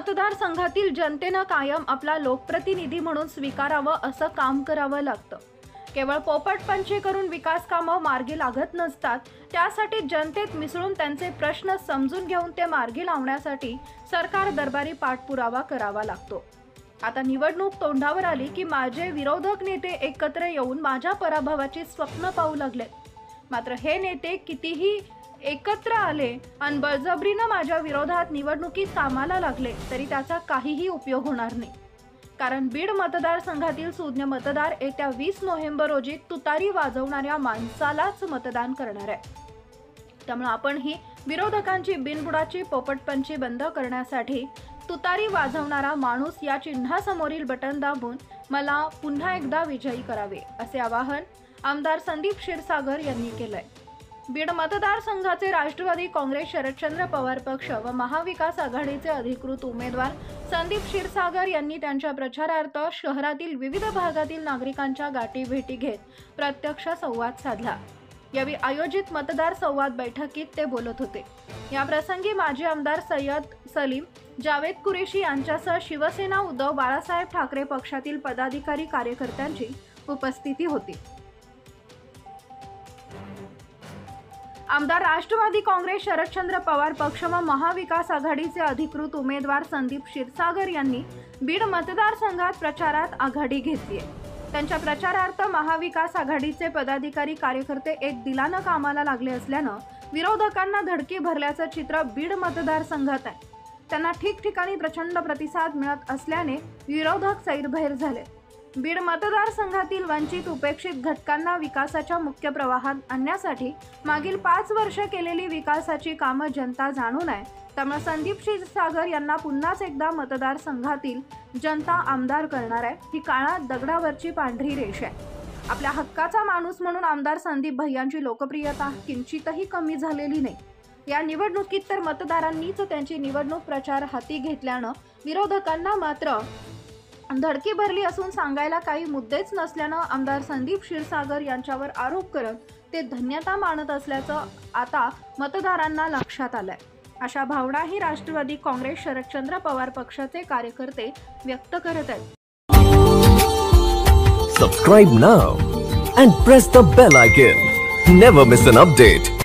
मतदारसंघातील जनतेनं कायम आपला लोकप्रतिनिधी म्हणून स्वीकारावं असं काम करावं लागतं। केवळ पोपटपंची करून विकास कामं मार्गी लागत नसतात। त्यासाठी जनतेत मिसळून त्यांचे प्रश्न समजून घेऊन ते मार्गी लावण्यासाठी सरकार दरबारी पाठपुरावा करावा लागतो। आता निवडणूक तोंडावर आली की माझे विरोधक नेते एकत्र येऊन माझ्या पराभवाची स्वप्न पाहू लागले। मात्र हे नेते कितीही एकत्र आले आणि बळजबरीनं माझ्या विरोधात निवडणुकीत कामाला लागले तरी त्याचा काहीही उपयोग होणार नाही। कारण बीड मतदारसंघातील सुज्ञ मतदार येत्या 20 नोव्हेंबर रोजी तुतारी वाजवणाऱ्या माणसालाच मतदान करणार आहे। त्यामुळे आपण ही विरोधकांची बिनबुडाची पोपटपंची बंद करण्यासाठी तुतारी वाजवणारा माणूस या चिन्हासमोरील बटन दाबून मला पुन्हा एकदा विजयी करावे असे आवाहन आमदार संदीप क्षीरसागर यांनी केलंय। बीड मतदारसंघाचे राष्ट्रवादी काँग्रेस शरदचंद्र पवार पक्ष व महाविकास आघाडीचे अधिकृत उमेदवार संदीप क्षीरसागर यांनी त्यांच्या प्रचारार्थ शहरातील विविध भागातील नागरिकांच्या गाठीभेटी घेत प्रत्यक्ष संवाद साधला। यावेळी आयोजित मतदार संवाद बैठकीत ते बोलत होते। या प्रसंगी माजी आमदार सय्यद सलीम, जावेद कुरेशी यांच्यासह शिवसेना उद्धव बाळासाहेब ठाकरे पक्षातील पदाधिकारी कार्यकर्त्यांची उपस्थिती होती। आमदार राष्ट्रवादी काँग्रेस शरदचंद्र पवार पक्ष व महाविकास आघाडीचे अधिकृत उमेदवार संदीप क्षीरसागर यांनी बीड मतदारसंघात प्रचारात आघाडी घेतली आहे। त्यांच्या प्रचारार्थ महाविकास आघाडीचे पदाधिकारी कार्यकर्ते एक दिलानं कामाला लागले असल्यानं विरोधकांना धडकी भरल्याचं चित्र बीड मतदारसंघात आहे। त्यांना ठिकठिकाणी प्रचंड प्रतिसाद मिळत असल्याने विरोधक सैरभैर झाले। बीड मतदारसंघातील वंचित उपेक्षित घटकांना विकासाच्या मुख्य प्रवाहात आणण्यासाठी मागील 5 वर्ष केलेली विकासाची कामं जनता जाणून आहे। त्यामुळे संदीप क्षीरसागर यांना पुन्हाच एकदा मतदारसंघातील जनता आमदार करणार आहे। ही काळा दगडावरची पांढरी रेष आहे। आपल्या हक्काचा माणूस म्हणून आमदार संदीप भैयांची लोकप्रियता किंचितही कमी झालेली नाही। या निवडणुकीत तर मतदारांनीच त्यांची निवडणूक प्रचार हाती घेतल्यानं विरोधकांना मात्र धडकी भरली असून सांगायला काही मुद्देच नसल्यानं आमदार संदीप क्षीरसागर यांच्यावर आरोप करत ते धन्यता मानत असल्याचं आता मतदारांना लक्षात आलंय। अशा भावनाही राष्ट्रवादी काँग्रेस शरदचंद्र पवार पक्षाचे कार्यकर्ते व्यक्त करत आहेत। Subscribe now and press the bell icon. Never miss an update.